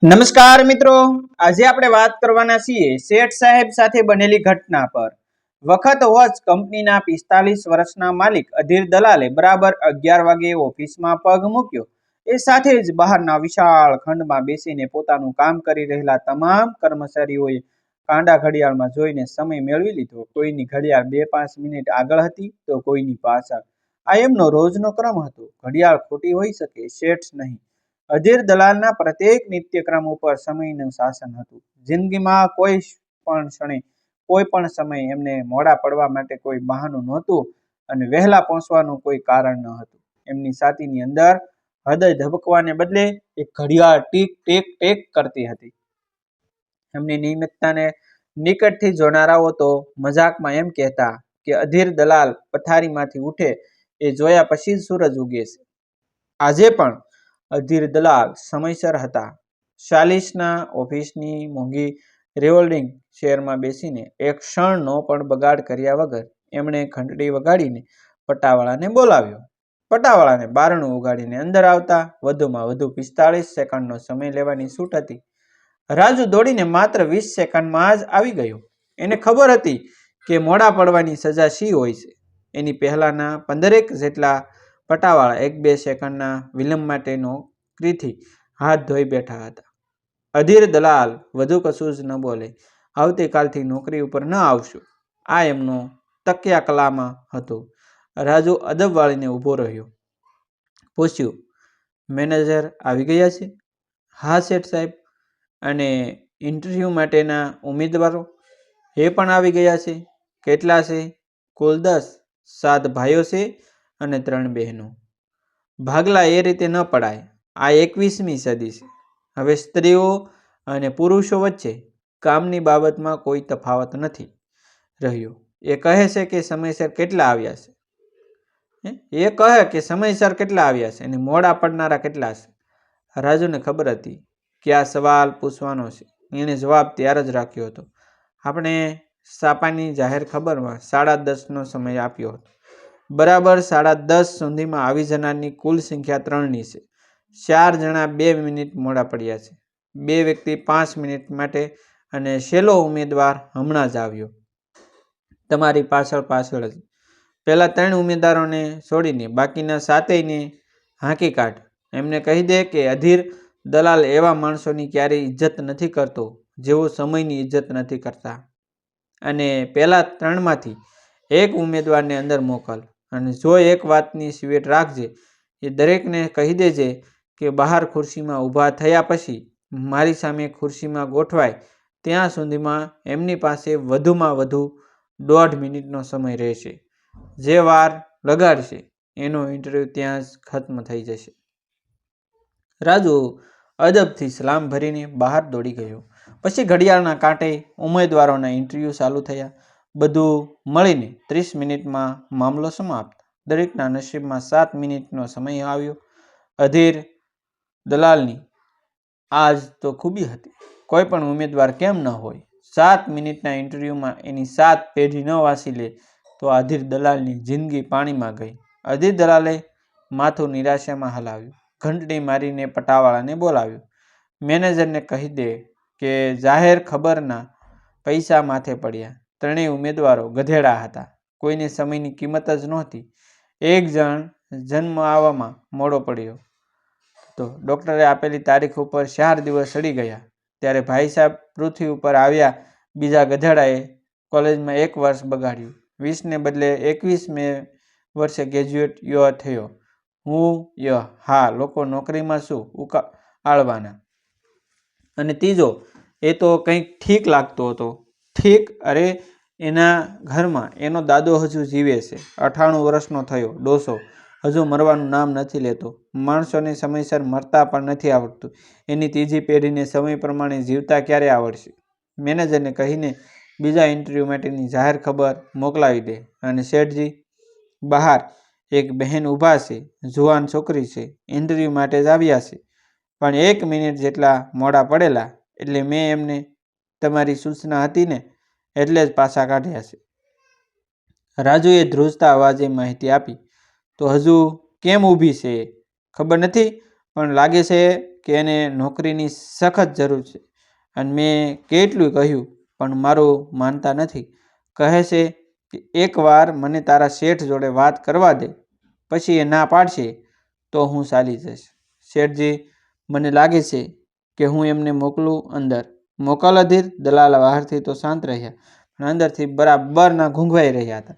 નમસ્કાર મિત્રો, આજે આપણે વાત કરવાના છીએ શેઠ સાહેબ સાથે બનેલી ઘટના પર। વખત વોચ કંપનીના 45 વર્ષના માલિક અધીર દલાલે બરાબર 11 વાગે ઓફિસમાં પગ મૂક્યો એ સાથે જ બહારના વિશાળ ખંડમાં બેસીને પોતાનું કામ કરી રહેલા તમામ કર્મચારીઓએ કાંડા ઘડિયાળમાં જોઈને સમય મેળવી લીધો। કોઈની ઘડિયાળ 2-5 મિનિટ આગળ હતી તો કોઈની પાછળ। આ એમનો રોજનો ક્રમ હતો। ઘડિયાળ ખોટી હોઈ શકે, શેઠ નહીં। અધીર દલાલના પ્રત્યેક નિત્યક્રમ ઉપર સમયનું શાસન હતું। જિંદગીમાં કોઈ પણ ક્ષણે કોઈ પણ સમયે એમને મોડા પડવા માટે કોઈ બહાનું નહોતું અને વહેલા પહોંચવાનું કોઈ કારણ ન હતું। એમની છાતીની અંદર હૃદય ધબકવાને બદલે એક ઘડિયાળ ટીક ટીક ટીક કરતી હતી। એમની નિયમિતતાને નિકટથી જોનારાઓ તો મજાકમાં એમ કહેતા કે અધીર દલાલ પથારીમાંથી ઉઠે એ જોયા પછી જ સૂરજ ઉગે છે। આજે પણ અધીર દલાલ સમયસર હતા। 40ના ઓફિસની મોંઘી રિવોલ્વિંગ ચેરમાં બેસીને એક ક્ષણનો પણ બગાડ કર્યા વગર એમણે ઘંટડી વગાડીને પટાવાળાને બોલાવ્યો। પટાવાળાને બારણું ઉગાડીને અંદર આવતા વધુમાં વધુ 45 સેકન્ડનો સમય લેવાની છૂટ હતી। રાજુ દોડીને માત્ર 20 સેકન્ડમાં જ આવી ગયો। એને ખબર હતી કે મોડા પડવાની સજા શી હોય છે। એની પહેલાના 15 જેટલા પટાવાળા 1-2 સેકન્ડના વિલંબ માટે નોકરીથી હાથ ધોઈ બેઠા હતા। અધીર દલાલ વધુ કશું જ ન બોલે। આવતીકાલથી નોકરી ઉપર ન આવશું, આ એમનો તકિયા કલામાં હતો। રાજુ અદબ વાળીને ઊભો રહ્યો। પૂછ્યું, મેનેજર આવી ગયા છે? હા શેઠ સાહેબ। અને ઇન્ટરવ્યૂ માટેના ઉમેદવારો એ પણ આવી ગયા છે? કેટલા છે? કુલ 10। 7 ભાઈઓ છે અને 3 બહેનો। ભાગલા એ રીતે ન પડાય। આ 21મી સદી છે। હવે સ્ત્રીઓ અને પુરુષો વચ્ચે કામની બાબતમાં કોઈ તફાવત નથી રહ્યો। એ કહે છે કે સમયસર કેટલા આવ્યા છે અને મોડા પડનારા કેટલા છે? રાજુને ખબર હતી કે આ સવાલ પૂછવાનો છે। એણે જવાબ તૈયાર જ રાખ્યો હતો। આપણે છાપાની જાહેર ખબરમાં 10:30નો સમય આપ્યો હતો। બરાબર 10:30 સુધીમાં આવી જનારની કુલ સંખ્યા 3ની છે। 4 જણા 2 મિનિટ મોડા પડ્યા છે। 2 વ્યક્તિ 5 મિનિટ માટે અને છેલ્લો ઉમેદવાર હમણાં જ આવ્યો, તમારી પાછળ જ। પહેલા 3 ઉમેદવારોને છોડીને બાકીના 7ને હાંકી કાઢ। એમને કહી દે કે અધીર દલાલ એવા માણસોની ક્યારેય ઇજ્જત નથી કરતો જેઓ સમયની ઇજ્જત નથી કરતા। અને પહેલા 3માંથી એક ઉમેદવારને અંદર મોકલ અને જો એક વાતની સિવેટ રાખજે, એ દરેકને કહી દેજે કે બહાર ખુરશીમાં ઊભા થયા પછી મારી સામે ખુરશીમાં ગોઠવાય ત્યાં સુધીમાં એમની પાસે વધુમાં વધુ 1.5 મિનિટનો સમય રહેશે। જે વાર લગાડશે એનો ઇન્ટરવ્યૂ ત્યાં જ ખત્મ થઈ જશે। રાજુ અદબથી સલામ ભરીને બહાર દોડી ગયો। પછી ઘડિયાળના કાંટે ઉમેદવારોના ઇન્ટરવ્યૂ ચાલુ થયા। બધું મળીને 30 મિનિટમાં મામલો સમાપ્ત। દરેકના નસીબમાં 7 મિનિટનો સમય આવ્યો। અધીર દલાલની આજ તો ખૂબી હતી, કોઈ પણ ઉમેદવાર કેમ ન હોય। 7 મિનિટના ઇન્ટરવ્યૂમાં એની 7 પેઢી ન વાંચી લે તો અધીર દલાલની જિંદગી પાણીમાં ગઈ। અધીર દલાલે માથું નિરાશામાં હલાવ્યું। ઘંટડી મારીને પટાવાળાને બોલાવ્યો। મેનેજરને કહી દે કે જાહેર ખબરના પૈસા માથે પડ્યા। 3 ઉમેદવારો ગધેડા હતા, કોઈને સમયની કિંમત જ નહોતી। એક જણ જન્મ આવવામાં મોડો પડ્યો તો ડૉક્ટરે આપેલી તારીખ ઉપર 4 દિવસ સડી ગયા, ત્યારે ભાઈ સાહેબ પૃથ્વી ઉપર આવ્યા। બીજા ગધેડાએ કોલેજમાં 1 વર્ષ બગાડ્યું, 20ને બદલે 21મે વર્ષે ગ્રેજ્યુએટ થયો। હું હા, લોકો નોકરીમાં શું ઉકાળવાના। અને ત્રીજો એ તો કંઈક ઠીક લાગતો હતો। ઠીક? અરે એના ઘરમાં એનો દાદો હજુ જીવે છે, 98 વર્ષનો થયો ડોસો, હજુ મરવાનું નામ નથી લેતો। માણસોને સમયસર મરતા પણ નથી આવડતું, એની ત્રીજી પેઢીને સમય પ્રમાણે જીવતા ક્યારે આવડશે? મેનેજરને કહીને બીજા ઇન્ટરવ્યૂ માટેની જાહેર ખબર મોકલાવી દે। અને શેઠજી, બહાર એક બહેન ઊભા છે, જુવાન છોકરી છે, ઇન્ટરવ્યૂ માટે જ આવ્યા છે, પણ 1 મિનિટ જેટલા મોડા પડેલા, એટલે મેં એમને તમારી સૂચના હતી ને એટલે જ પાછા કાઢ્યા છે। રાજુએ ધ્રુજતા અવાજે માહિતી આપી। તો હજુ કેમ ઊભી છે? ખબર નથી? પણ લાગે છે કે એને નોકરીની સખત જરૂર છે. અને મેં કેટલું કહ્યું પણ મારું માનતા નથી. કહે છે કે એકવાર મને તારા શેઠ જોડે વાત કરવા દે, પછી એ ના પાડશે તો હું ચાલી જઈશ. શેઠજી, મને લાગે છે કે હું એમને મોકલું અંદર. મોકલ અધીર. દલાલ બહારથી તો શાંત રહ્યા પણ અંદરથી બરાબરના ઘૂંઘવાઈ રહ્યા હતા.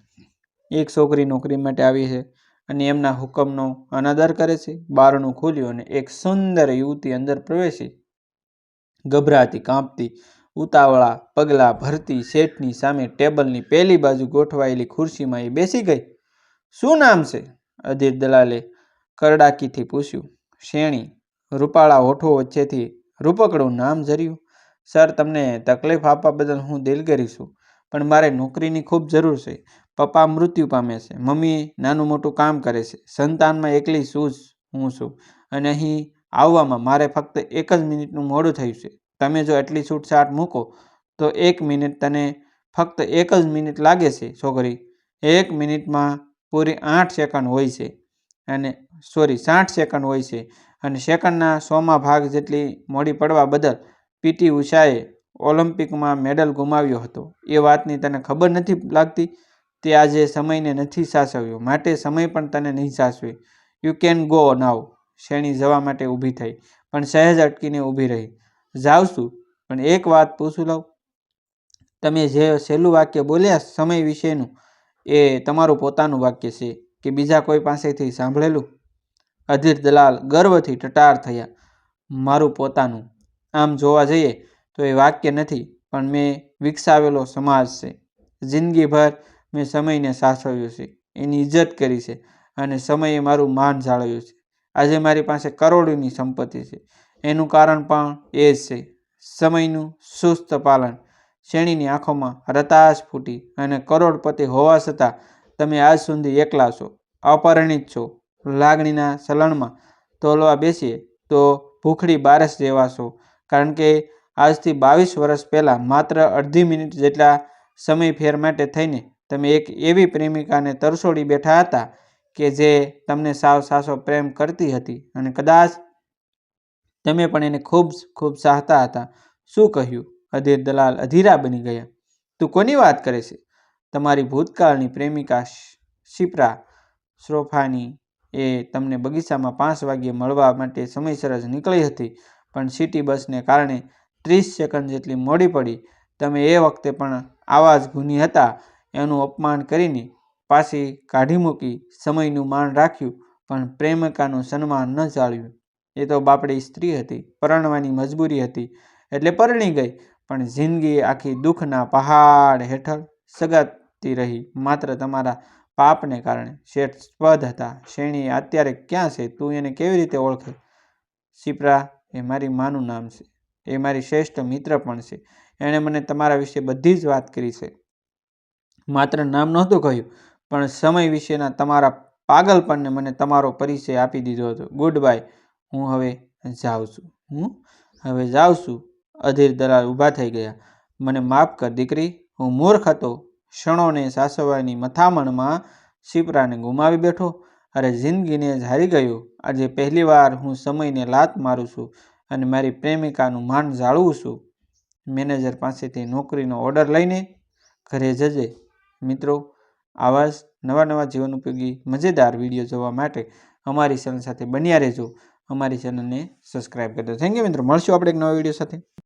એક છોકરી નોકરી માટે આવી છે અને એમના હુકમનો અનાદર કરે છે. બારણું ખુલ્યું અને એક સુંદર યુવતી અંદર પ્રવેશી. ગભરાતી, કાંપતી, ઉતાવળા પગલાં ભરતી શેઠની સામે ટેબલની પેલી બાજુ ગોઠવાયેલી ખુરશીમાં એ બેસી ગઈ. શું નામ છે? અધીર દલાલે કરડાકીથી પૂછ્યું. શેણી. રૂપાળા હોઠો વચ્ચેથી રૂપકડું નામ ઝર્યું. સર, તમને તકલીફ આપવા બદલ હું દિલગીર છું, પણ મારે નોકરીની ખૂબ જરૂર છે. પપ્પા મૃત્યુ પામે છે, મમ્મી નાનું મોટું કામ કરે છે, સંતાનમાં એકલી હું છું અને અહીં આવવામાં મારે ફક્ત 1 જ મિનિટનું મોડું થયું છે. તમે જો એટલી છૂટછાટ મૂકો તો 1 મિનિટ. તને ફક્ત 1 જ મિનિટ લાગે છે છોકરી. 1 મિનિટમાં પૂરી 8 સેકન્ડ હોય છે અને 60 સેકન્ડ હોય છે અને સેકન્ડના 100મા ભાગ જેટલી મોડી પડવા બદલ પીટી ઉષાએ ઓલિમ્પિકમાં મેડલ ગુમાવ્યો હતો. એ વાતની તને ખબર નથી લાગતી? તે આજે સમયને નથી સાચવ્યો, માટે સમય પણ તને નહીં સાચવે. You can go now. શેણી જવા માટે ઊભી થઈ પણ સહેજ અટકીને ઊભી રહી. જાઉં છું, પણ એક વાત પૂછું લઉં? તમે જે છેલ્લું વાક્ય બોલ્યા સમય વિશેનું, એ તમારું પોતાનું વાક્ય છે કે બીજા કોઈ પાસેથી સાંભળેલું? અધીર દલાલ ગર્વથી ટટાર થયા. મારું પોતાનું. આમ જોવા જઈએ તો એ વાક્ય નથી, પણ મેં વિકસાવેલો સમાજ છે. જિંદગીભર મેં સમયને સાચવ્યો છે, એની ઇજ્જત કરી છે અને સમયે મારું માન જાળવ્યું છે. આજે મારી પાસે કરોડોની સંપત્તિ છે. એનું કારણ પણ એ જ છે, સમયનું સુસ્ત પાલન. શેણીની આંખોમાં રતાશ ફૂટી. અને કરોડપતિ હોવા છતાં તમે આજ સુધી એકલા છો, અપરિણિત છો. લાગણીના ચલણમાં તોલવા બેસીએ તો ભૂખડી બારસ જેવા છો, કારણ કે આજથી 22 વર્ષ પહેલાં માત્ર અડધી મિનિટ જેટલા સમય ફેર માટે થઈને તમે એક એવી પ્રેમિકાને તરસોડી બેઠા હતા કે જે તમને સાવ સાચો પ્રેમ કરતી હતી અને કદાચ તમે પણ એને ખૂબ ખૂબ ચાહતા હતા. શું કહ્યું? અધીર દલાલ અધીરા બની ગયા. તું કોની વાત કરે છે? તમારી ભૂતકાળની પ્રેમિકા શિપ્રા શ્રોફાની. એ તમને બગીચામાં 5 વાગ્યે મળવા માટે સમયસર જ નીકળી હતી, પણ સિટી બસને કારણે 30 સેકન્ડ જેટલી મોડી પડી. તમે એ વખતે પણ આવા જ ગુણી હતા. એનું અપમાન કરીને પાછી કાઢી મૂકી. સમયનું માન રાખ્યું પણ પ્રેમિકાનું સન્માન ન જાળવ્યું. એ તો બાપડી સ્ત્રી હતી, પરણવાની મજબૂરી હતી એટલે પરણી ગઈ, પણ જિંદગી આખી દુઃખના પહાડ હેઠળ સગાતી રહી, માત્ર તમારા પાપને કારણે. શેઠ સ્પદ હતા. શેણી અત્યારે ક્યાં છે? તું એને કેવી રીતે ઓળખે? શિપ્રા એ મારી માનું નામ છે. એ મારી શ્રેષ્ઠ મિત્ર પણ છે. એણે મને તમારા વિશે બધી જ વાત કરી છે. માત્ર નામ નહોતું કહ્યું, પણ સમય વિશેના તમારા પાગલપણને મને તમારો પરિચય આપી દીધો હતો. Good bye. હું હવે જાઉં છું. અધીર દલાલ ઊભા થઈ ગયા. મને માફ કર દીકરી, હું મૂર્ખ હતો. ક્ષણોને સાચવવાની મથામણમાં શિપ્રાને ગુમાવી બેઠો. અરે, જિંદગીને જ હારી ગયો. આજે પહેલીવાર હું સમયને લાત મારું છું અને મારી પ્રેમિકાનું માન જાળવું છું. મેનેજર પાસેથી નોકરીનો ઓર્ડર લઈને ઘરે જજે. મિત્રો, આવા જ નવા જીવન ઉપયોગી મજેદાર વિડીયો જોવા માટે અમારી ચેનલ સાથે બન્યા રહેજો. અમારી ચેનલને સબસ્ક્રાઈબ કરી દો. થેન્ક યુ મિત્રો. મળશું આપણે એક નવા વિડીયો સાથે.